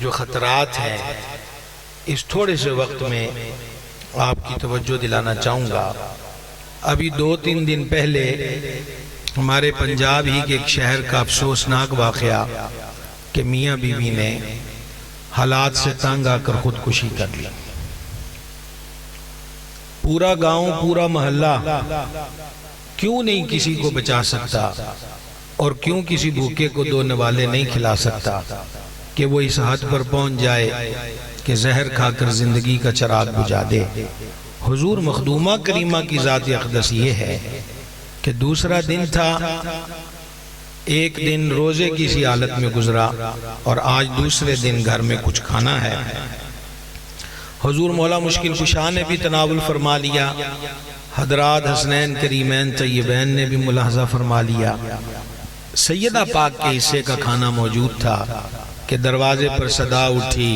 جو خطرات ہیں اس تھوڑے سے وقت میں آپ کی توجہ دلانا چاہوں گا۔ ابھی 2-3 دن پہلے ہمارے پنجاب ہی کے ایک شہر کا افسوسناک واقعہ کہ میاں بیوی نے حالات سے تنگ آ کر خودکشی کر لی۔ پورا گاؤں، پورا محلہ کیوں نہیں کسی کو بچا سکتا اور کیوں کسی بھوکے کو 2 نوالے نہیں کھلا سکتا کہ وہ اس حد پر پہنچ جائے کہ زہر کھا کر زندگی کا چراغ بجھا دے۔ حضور مخدومہ کریمہ کی ذات اقدس یہ ہے کہ دوسرا دن تھا، ایک دن روزے کی سی حالت میں گزرا اور آج دوسرے دن گھر میں کچھ کھانا ہے۔ حضور مولا مشکل کشا نے بھی تناول فرما لیا، حضرات حسنین کریمین طیبین نے بھی ملاحظہ فرما لیا۔ سیدہ پاک کے حصے کا کھانا موجود تھا کہ دروازے پر صدا اٹھی،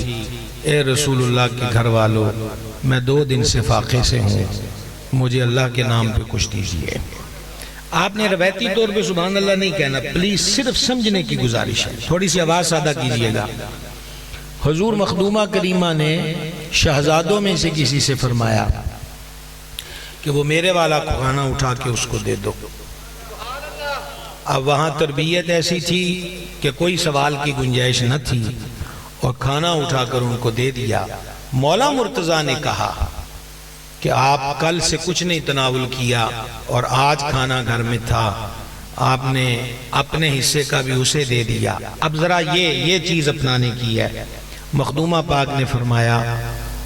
اے رسول اللہ کے گھر والوں، میں 2 دن سے فاقے سے ہوں، مجھے اللہ کے نام پہ کچھ دیجئے۔ آپ نے روایتی طور پہ سبحان اللہ نہیں کہنا، پلیز صرف سمجھنے کی گزارش ہے، تھوڑی سی آواز سادہ کیجئے گا۔ حضور مخدومہ کریمہ نے شہزادوں میں سے کسی سے فرمایا کہ وہ میرے والا کھانا اٹھا کے اس کو دے دو۔ اب وہاں تربیت ایسی تھی کہ کوئی سوال کی گنجائش نہ تھی اور کھانا اٹھا کر ان کو دے دیا۔ مولا مرتضیٰ نے کہا کہ آپ کل سے کچھ نہیں تناول کیا اور آج کھانا گھر میں تھا، آپ نے اپنے حصے کا بھی اسے دے دیا، اب ذرا یہ چیز اپنانے کی ہے۔ مخدومہ پاک نے فرمایا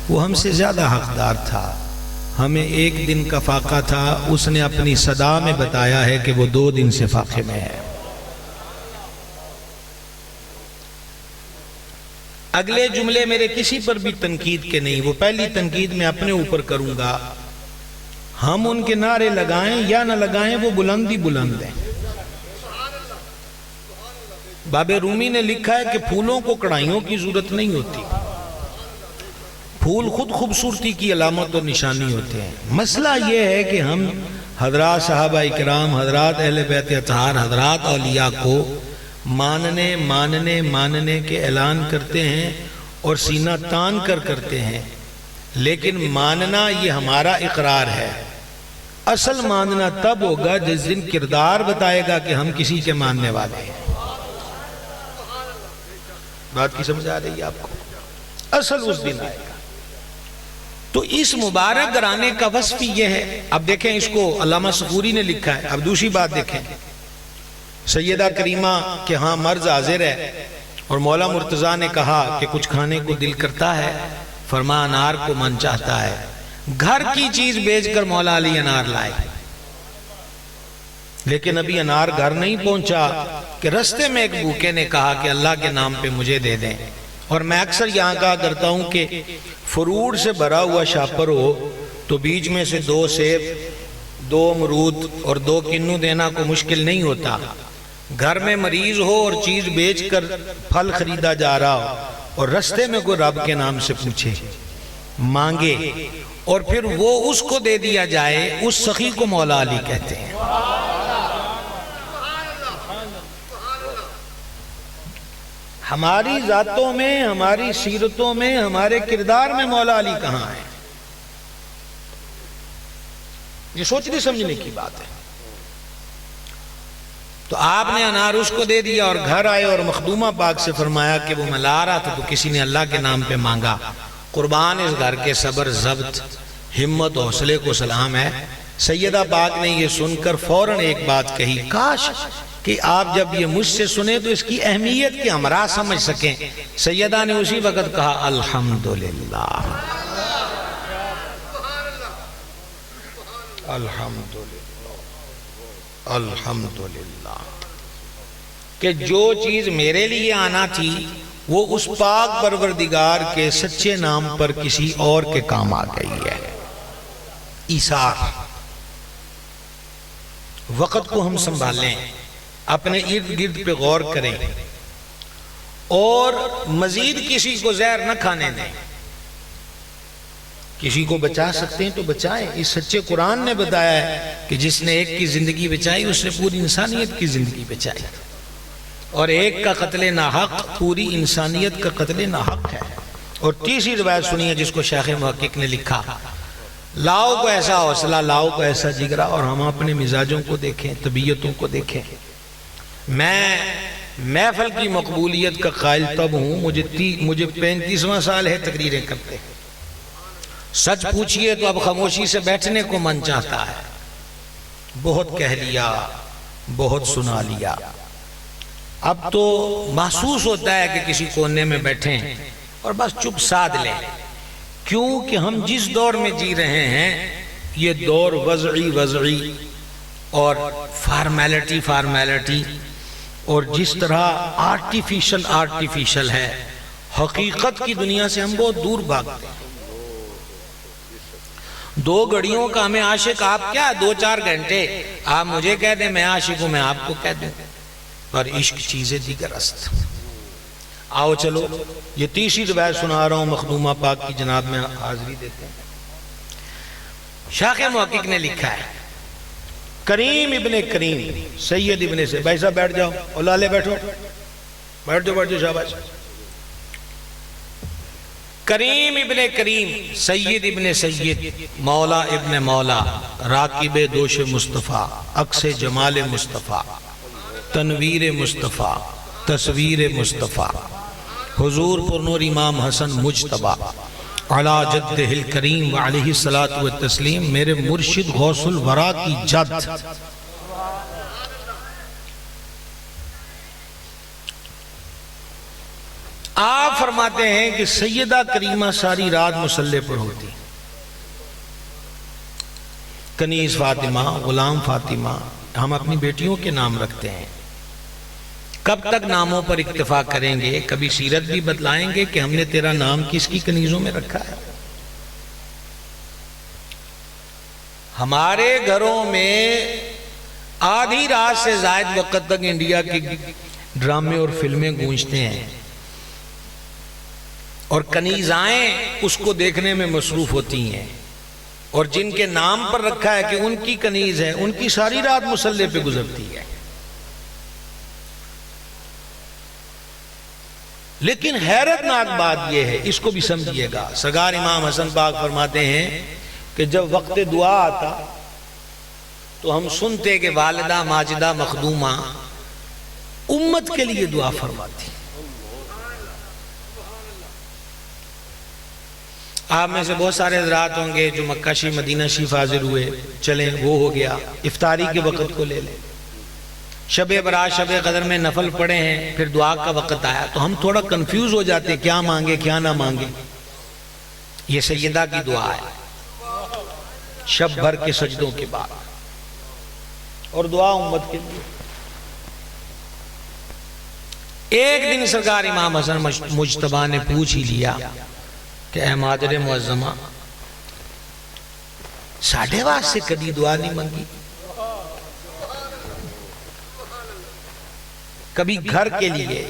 وہ ہم سے زیادہ حقدار تھا، ہمیں 1 دن کا فاقہ تھا، اس نے اپنی صدا میں بتایا ہے کہ وہ 2 دن سے فاقے میں ہے۔ اگلے جملے میرے کسی پر بھی تنقید کے نہیں، وہ پہلی تنقید میں اپنے اوپر کروں گا۔ ہم ان کے نعرے لگائیں یا نہ لگائیں، وہ بلندی بلند ہیں۔ باب رومی نے لکھا ہے کہ پھولوں کو کڑھائیوں کی ضرورت نہیں ہوتی، پھول خود خوبصورتی کی علامت اور نشانی ہوتے ہیں۔ مسئلہ یہ ہے کہ ہم حضرات صحابہ کرام، حضرات اہل بیت اطہار، حضرات اولیاء کو ماننے کے اعلان کرتے ہیں اور سینہ تان کر کرتے ہیں، لیکن ماننا یہ ہمارا اقرار ہے۔ اصل ماننا تب ہوگا جس دن کردار بتائے گا کہ ہم کسی کے ماننے والے ہیں۔ بات کی سمجھ آ رہی ہے آپ کو؟ اصل اس دن آئے گا۔ تو اس مبارک گھرانے کا وصف یہ ہے۔ اب دیکھیں اس کو علامہ صفوری نے لکھا ہے۔ اب دوسری بات دیکھیں، سیدہ کریمہ کے ہاں مرض حاضر ہے اور مولا مرتضیٰ نے کہا کہ کچھ کھانے کو دل کرتا ہے، فرما انار کو من چاہتا ہے۔ گھر کی چیز بیچ کر مولا علی انار لائے، لیکن ابھی انار گھر نہیں پہنچا کہ رستے میں ایک بھوکے نے کہا کہ اللہ کے نام پہ مجھے دے دیں۔ اور میں اکثر یہاں کہا کرتا ہوں کہ فروٹ سے بھرا ہوا شاپر ہو تو بیچ میں سے 2 سیب، 2 امرود اور 2 کنو دینا کو مشکل نہیں ہوتا۔ گھر میں مریض ہو اور چیز بیچ کر پھل خریدا جا رہا ہو اور رستے میں کوئی رب کے نام سے پوچھے، مانگے اور پھر وہ اس کو دے دیا جائے، اس سخی کو مولا علی کہتے ہیں۔ ہماری ذاتوں میں، ہماری سیرتوں میں، ہمارے کردار میں مولا علی کہاں ہے؟ یہ سوچنے سمجھنے کی بات ہے۔ تو آپ نے انار اس کو دے دیا اور گھر آئے اور مخدومہ پاک سے فرمایا کہ وہ میں لا رہا تھا تو کسی نے اللہ کے نام پہ مانگا۔ قربان اس گھر کے صبر، ضبط، ہمت، حوصلے کو سلام ہے۔ سیدہ پاک نے یہ سن کر فوراً ایک بات کہی، کاش کہ آپ جب یہ مجھ سے سنیں تو اس کی اہمیت کی ہمراہ سمجھ سکیں۔ سیدہ نے اسی وقت کہا الحمدللہ، الحمدللہ، الحمدللہ، کہ جو چیز میرے لیے آنا تھی وہ اس پاک پروردگار کے سچے نام پر کسی اور کے کام آ گئی ہے۔ ایثار۔ وقت کو ہم سنبھالیں، اپنے ارد گرد پہ غور کریں اور مزید کسی کو زہر نہ کھانے دیں۔ کسی کو بچا سکتے ہیں تو بچائیں۔ اس سچے قرآن نے بتایا ہے کہ جس نے ایک کی زندگی بچائی اس نے پوری انسانیت کی زندگی بچائی۔ اور ایک کا قتل ناحق پوری انسانیت کا قتل ناحق ہے۔ اور تیسری روایت سنی ہے جس کو شیخ محقق نے لکھا، لاؤ کو ایسا حوصلہ، لاؤ کو ایسا جگرا، اور ہم اپنے مزاجوں کو دیکھیں، طبیعتوں کو دیکھیں۔ میں محفل کی مقبولیت کا قائل تب ہوں، مجھے 35واں سال ہے تقریریں کرتے، سچ پوچھئے تو اب خاموشی سے بیٹھنے کو من چاہتا ہے۔ بہت کہہ لیا، بہت سنا لیا، اب تو محسوس ہوتا ہے کہ کسی کونے میں بیٹھیں اور بس چپ سادھ لیں، کیونکہ ہم جس دور میں جی رہے ہیں یہ دور وضعی اور فارمیلٹی اور جس طرح آرٹیفیشل ہے، حقیقت کی دنیا سے ہم بہت دور بھاگتے ہیں۔ 2 گھڑیوں کا ہمیں عاشق آپ کیا، 2-4 گھنٹے آپ مجھے کہہ دیں میں عاشق ہوں، میں آپ کو کہہ دوں، پر عشق چیزیں دیگر است۔ آؤ چلو یہ تیسری روایت سنا رہا ہوں مخدومہ پاک کی جناب میں حاضری دیتے ہیں۔ شیخ محقق نے لکھا ہے، کریم ابن کریم سید ابن سے، بھائی صاحب بیٹھ جاؤ، اولالے بیٹھو، بیٹھ جاؤ شاباش۔ کریم ابن کریم سید ابن سید مولا ابن مولا راکب دوش مصطفیٰ عکس جمال مصطفیٰ تنویر مصطفیٰ تصویر مصطفیٰ حضور پرنور امام حسن مجتبیٰ علی جدہ الکریم وعلیہ الصلاۃ والتسلیم، میرے مرشد غوث الورا کی جد۔ آپ فرماتے ہیں کہ سیدہ کریمہ ساری رات مصلی پر ہوتی، کنیز فاطمہ، غلام فاطمہ، ہم اپنی بیٹیوں کے نام رکھتے ہیں، کب تک ناموں پر اکتفا کریں گے؟ کبھی سیرت بھی بتلائیں گے کہ ہم نے تیرا نام کس کی کنیزوں میں رکھا ہے؟ ہمارے گھروں میں آدھی رات سے زائد وقت تک انڈیا کے ڈرامے اور فلمیں گونجتے ہیں، اور کنیزائیں اس کو دیکھنے میں مصروف ہوتی ہیں، اور جن کے نام پر رکھا ہے کہ ان کی کنیز ہے، ان کی ساری رات مصلی پہ گزرتی ہے۔ لیکن حیرت ناک بات یہ ہے، اس کو بھی سمجھیے گا، سرکار امام حسن پاک فرماتے ہیں کہ جب وقت دعا آتا تو ہم سنتے کہ والدہ ماجدہ مخدومہ امت کے لیے دعا فرماتی۔ آپ میں سے بہت سارے حضرات ہوں گے جو مکہ شریف مدینہ شریف حاضر ہوئے، چلیں وہ ہو گیا، افطاری کے وقت کو لے لیں، شب برات شب قدر میں نفل پڑھے ہیں، پھر دعا کا وقت آیا تو ہم تھوڑا کنفیوز ہو جاتے ہیں، کیا مانگے کیا نہ مانگے۔ یہ سیدہ کی دعا ہے شب بھر کے سجدوں کے بعد، اور دعا امت کے لیے۔ ایک دن سرکار امام حسن مجتبیٰ نے پوچھ ہی لیا کہ اے مادر معظمہ، ساڑھے واسطے کدی دعا نہیں مانگی؟ کبھی گھر کے لیے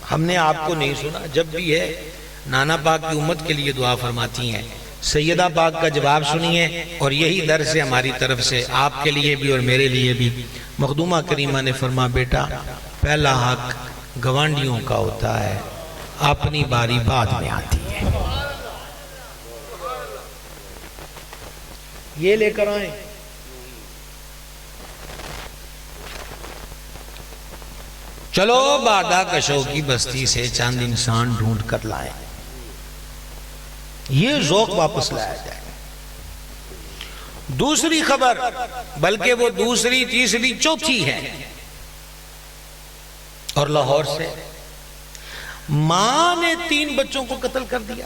ہم نے آپ کو نہیں سنا، جب بھی ہے نانا پاک کی امت کے لیے دعا فرماتی ہیں۔ سیدہ پاک کا جواب سنیے، اور یہی درس ہے ہماری طرف سے آپ کے لیے بھی اور میرے لیے بھی۔ مخدومہ کریمہ نے فرما، بیٹا پہلا حق گوانڈیوں کا ہوتا ہے، اپنی باری بعد میں آتی ہے۔ یہ لے کر آئیں۔ چلو بادہ کشوں کی بستی سے چند انسان ڈھونڈ کر لائیں، یہ ذوق واپس لایا جائے۔ دوسری خبر، بلکہ وہ دوسری تیسری چوتھی ہے، اور لاہور سے ماں نے 3 بچوں کو قتل کر دیا،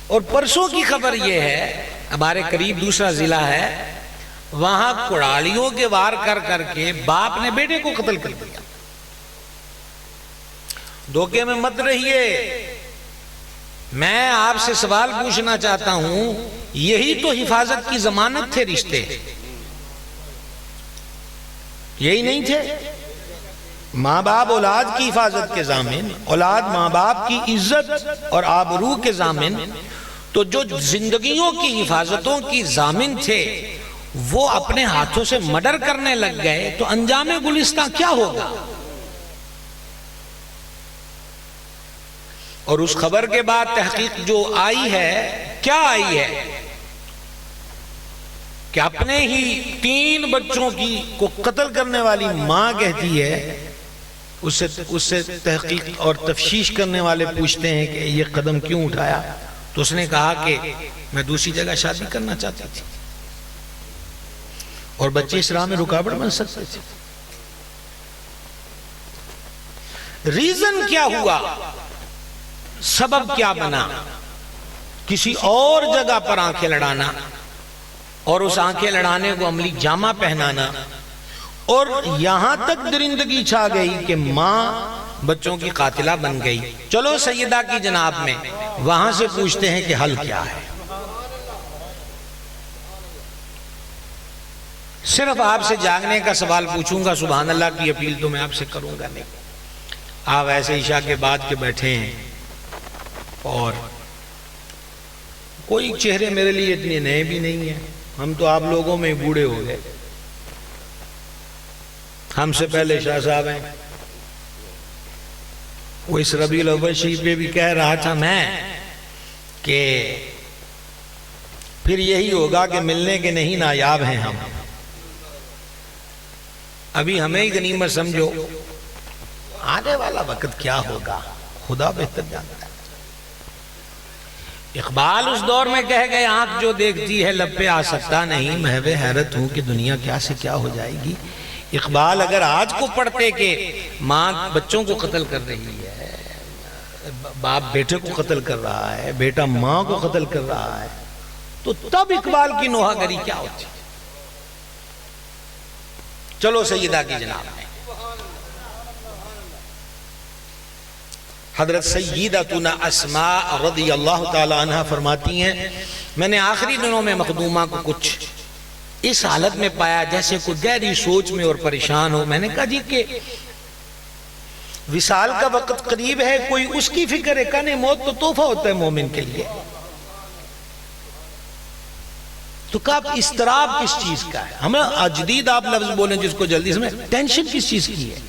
اور پرسوں کی خبر یہ ہے، ہمارے قریب دوسرا ضلع ہے، وہاں کڑالیوں کے وار کر کر کے باپ نے بیٹے کو قتل کر دیا۔ دھوکے میں مت رہیے، میں آپ سے سوال پوچھنا چاہتا ہوں، یہی تو حفاظت کی ضمانت تھے رشتے، یہی نہیں تھے؟ ماں باپ اولاد کی حفاظت کے ضامن، اولاد ماں باپ کی عزت اور آبرو کے ضامن، تو جو زندگیوں کی حفاظتوں کی ضامن تھے وہ اپنے ہاتھوں سے مرڈر کرنے لگ گئے تو انجام گلستان کیا ہوگا؟ اور اس خبر کے بعد تحقیق جو آئی ہے، کیا آئی ہے کہ اپنے ہی 3 بچوں کو قتل کرنے والی ماں کہتی ہے، اس سے تحقیق اور تفتیش کرنے والے پوچھتے ہیں کہ یہ قدم کیوں اٹھایا؟ تو اس نے کہا کہ میں دوسری جگہ شادی کرنا چاہتی تھی اور بچے اس راہ میں رکاوٹ بن سکتے تھے۔ ریزن کیا ہوا؟ سبب کیا بنا؟ کسی اور جگہ پر آنکھیں لڑانا اور اس آنکھیں لڑانے کو عملی جامہ پہنانا، اور یہاں تک درندگی چھا گئی کہ ماں بچوں کی قاتلہ بن گئی۔ چلو سیدہ کی جناب میں وہاں سے پوچھتے ہیں کہ حل کیا ہے۔ صرف آپ سے جاگنے کا سوال پوچھوں گا، سبحان اللہ کی اپیل تو میں آپ سے کروں گا نہیں۔ آپ ایسے عشاء کے بعد کے بیٹھے ہیں اور کوئی چہرے میرے لیے اتنے نئے بھی نہیں ہیں، ہم تو آپ لوگوں میں بوڑھے ہو گئے، ہم سے پہلے شاہ صاحب ہیں۔ وہ اس ربیع الاول شریف پہ بھی کہہ رہا تھا میں کہ پھر یہی ہوگا کہ ملنے کے نہیں نایاب ہیں ہم، ابھی ہمیں ہی غنیمت سمجھو، آنے والا وقت کیا ہوگا خدا بہتر جانتا ہے۔ اقبال اس دور میں کہہ گئے، آنکھ جو دیکھتی ہے لب پہ آ سکتا نہیں، محو حیرت ہوں کہ دنیا کیا سے کیا ہو جائے گی۔ اقبال اگر آج کو پڑھتے کہ ماں بچوں کو قتل کر رہی ہے، باپ بیٹے کو قتل کر رہا ہے، بیٹا ماں کو قتل کر رہا ہے، تو تب اقبال کی نوحہ گری کیا ہوتی؟ چلو سیدہ کی جناب میں حضرت سیدتنا اسماء رضی اللہ تعالی عنہ فرماتی ہیں، میں نے آخری دنوں میں مخدومہ کو کچھ اس حالت میں پایا جیسے کوئی گہری سوچ میں اور پریشان ہو۔ میں نے کہا جی کہ وصال کا وقت قریب ہے، کوئی اس کی فکر ہے؟ کہنے موت تو تحفہ ہوتا ہے مومن کے لیے۔ تو کہا اضطراب کس چیز کا ہے؟ ہمیں جدید آپ لفظ بولیں جس کو جلدی سے، ٹینشن کس چیز کی ہے؟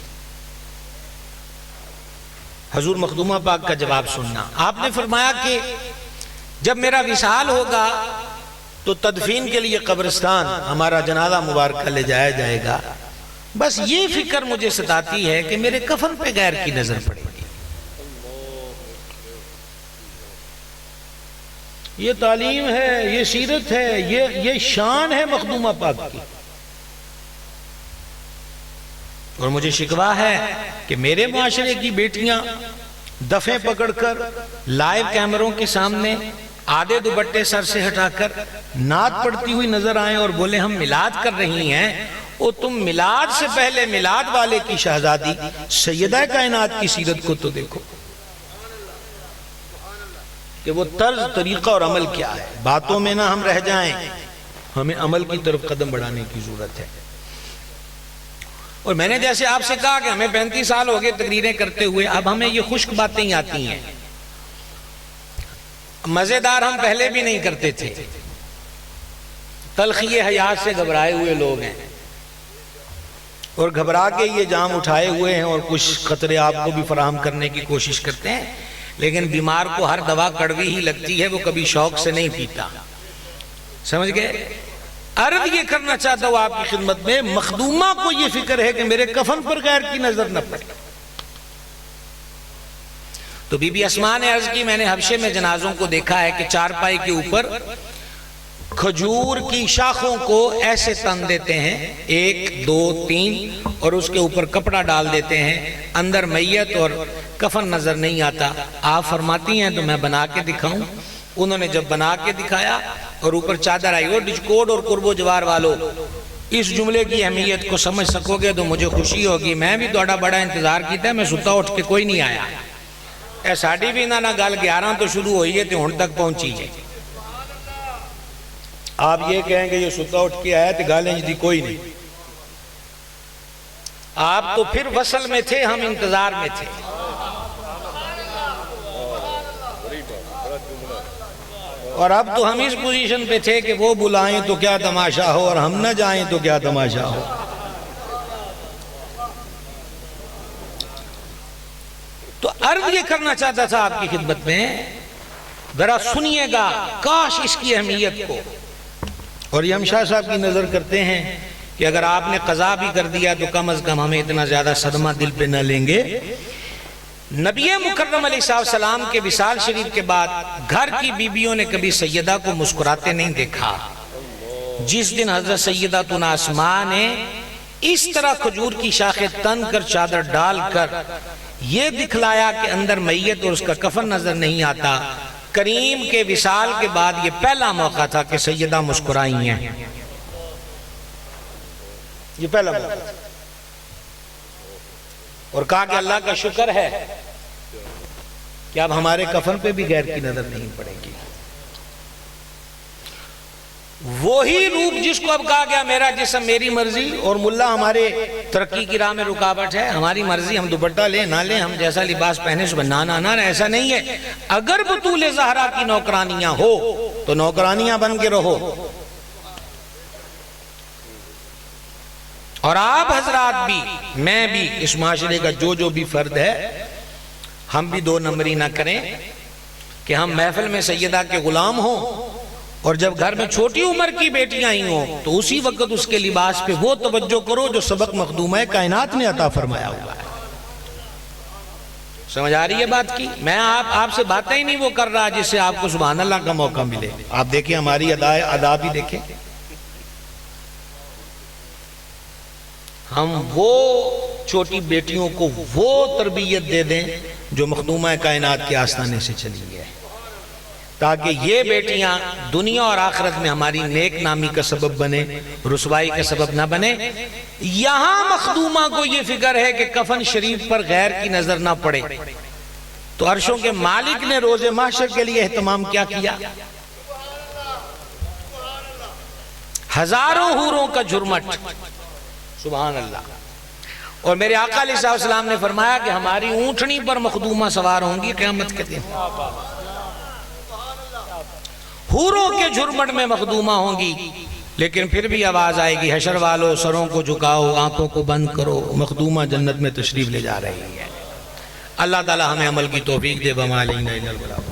حضور مخدومہ پاک کا جواب سننا، آپ نے فرمایا کہ جب میرا وصال ہوگا تو تدفین کے لیے قبرستان ہمارا جنازہ مبارکہ لے جایا جائے گا، بس یہ فکر مجھے ستاتی ہے کہ میرے کفن پہ غیر کی نظر پڑے گی۔ یہ تعلیم ہے، یہ سیرت ہے، یہ شان ہے مخدومہ پاک کی، اور مجھے شکوہ ہے کہ میرے معاشرے کی بیٹیاں دفیں پکڑ کر لائیو کیمروں کے سامنے آدھے دوپٹے سر سے ہٹا کر نعت پڑھتی ہوئی نظر آئیں اور بولے ہم میلاد کر رہی ہیں، اور تم میلاد سے پہلے میلاد والے کی شہزادی سیدہ کائنات کی سیرت کو تو دیکھو کہ وہ طرز طریقہ اور عمل کیا ہے۔ باتوں میں نہ ہم رہ جائیں، ہمیں عمل کی طرف قدم بڑھانے کی ضرورت ہے۔ اور میں نے جیسے آپ سے کہا کہ ہمیں 35 سال ہو گئے تقریریں کرتے ہوئے، اب ہمیں یہ خشک باتیں ہی آتی ہیں، مزیدار ہم پہلے بھی نہیں کرتے تھے، تلخی حیات سے گھبرائے ہوئے لوگ ہیں اور گھبرا کے یہ جام اٹھائے ہوئے ہیں اور کچھ قطرے آپ کو بھی فراہم کرنے کی کوشش کرتے ہیں، لیکن بیمار کو ہر دوا کڑوی ہی لگتی ہے، وہ کبھی شوق سے نہیں پیتا۔ سمجھ گئے؟ عرض یہ کرنا چاہتا ہوں آپ کی خدمت میں، مخدومہ کو یہ فکر ہے کہ میرے کفن پر غیر کی نظر نہ پڑے۔ تو بی بی اسماء نے عرض کی، میں نے حبشے میں جنازوں کو دیکھا ہے کہ چارپائی کے اوپر کھجور کی شاخوں کو ایسے تن دیتے ہیں، 1 2 3، اور اس کے اوپر کپڑا ڈال دیتے ہیں، اندر میت اور کفن نظر نہیں آتا۔ آپ فرماتی ہیں تو میں بنا کے دکھاؤں؟ انہوں نے جب بنا کے دکھایا اور اوپر چادر آئی، اور ڈجکوٹ اور قرب و جوار والوں اس جملے کی اہمیت کو سمجھ سکو گے تو مجھے خوشی ہوگی۔ میں بھی توڑا بڑا انتظار کیتا ہے، میں ستا اٹھ کے کوئی نہیں آیا، اے ساڑھی بھی نہ گل 11 تو شروع ہوئی ہے تو ہن تک پہنچی ہے۔ آپ یہ کہیں کہ یہ ستا اٹھ کے آیا تو گالیں جی کوئی نہیں، آپ تو پھر وصل میں تھے، ہم انتظار میں تھے۔ اور اب تو ہم اس پوزیشن پہ تھے کہ وہ بلائیں تو کیا تماشا ہو اور ہم نہ جائیں تو کیا تماشا ہو. تو عرض یہ کرنا چاہتا تھا آپ کی خدمت میں، ذرا سنیے گا کاش اس کی اہمیت کو. اور یم شاہ صاحب کی نظر کرتے ہیں کہ اگر آپ نے قضا بھی کر دیا تو کم از کم ہمیں اتنا زیادہ صدمہ دل پہ نہ لیں گے. نبی مکرم علیہ السلام کے وصال شریف کے بعد گھر کی بیویوں نے کبھی سیدہ کو مسکراتے نہیں دیکھا. جس دن حضرت سیدتنا اسماء نے اس طرح کھجور کی شاخیں تن کر چادر ڈال کر یہ دکھلایا کہ اندر میت اور اس کا کفن نظر نہیں آتا، کریم کے وصال کے بعد یہ پہلا موقع تھا کہ سیدہ مسکرائی ہیں. یہ پہلا موقع تھا اور کہا کہ اللہ کا شکر ہے کہ اب ہمارے کفن پہ بھی غیر کی نظر نہیں پڑے گی. وہی روپ جس کو اب کہا گیا میرا جسم میری مرضی اور ملا ہمارے ترقی کی راہ میں رکاوٹ ہے، ہماری مرضی، ہم دوپٹہ لیں نہ لیں، ہم جیسا لباس پہنے صبح نہ ایسا نہیں ہے. اگر بطول زہرا کی نوکرانیاں ہو تو نوکرانیاں بن کے رہو. اور آپ حضرات بھی، میں بھی، اس معاشرے کا جو بھی فرد ہے، ہم بھی دو نمبری نہ کریں کہ ہم محفل میں سیدہ کے غلام ہوں اور جب گھر میں چھوٹی عمر کی بیٹیاں ہی ہوں تو اسی وقت اس کے لباس پہ وہ توجہ کرو جو سبق مخدومہ کائنات نے عطا فرمایا ہوا ہے. سمجھ آ رہی ہے بات کی؟ میں آپ سے باتیں ہی نہیں وہ کر رہا جس سے آپ کو سبحان اللہ کا موقع ملے. آپ دیکھیں ہماری ادا بھی دیکھیں. ہم وہ چھوٹی بیٹیوں کو وہ تربیت دے دیں جو مخدومہ کائنات کے آستانے سے چلی ہے، تاکہ یہ بیٹیاں دنیا اور آخرت میں ہماری نیک نامی کا سبب بنے، رسوائی کا سبب نہ بنے. یہاں مخدومہ کو یہ فکر ہے کہ کفن شریف پر غیر کی نظر نہ پڑے تو عرشوں کے مالک نے روز محشر کے لیے اہتمام کیا کیا؟ ہزاروں حوروں کا جھرمٹ. سبحان اللہ. اور میرے آقا علیہ السلام نے فرمایا کہ ہماری اونٹنی پر مخدومہ سوار ہوں گی قیامت کے دن، حوروں کے جھرمٹ میں مخدومہ ہوں گی، لیکن پھر بھی آواز آئے گی حشر والو سروں کو جھکاؤ، آنکھوں کو بند کرو، مخدومہ جنت میں تشریف لے جا رہی ہے. اللہ تعالی ہمیں عمل کی توفیق دے. وما علینا الا البلاغ.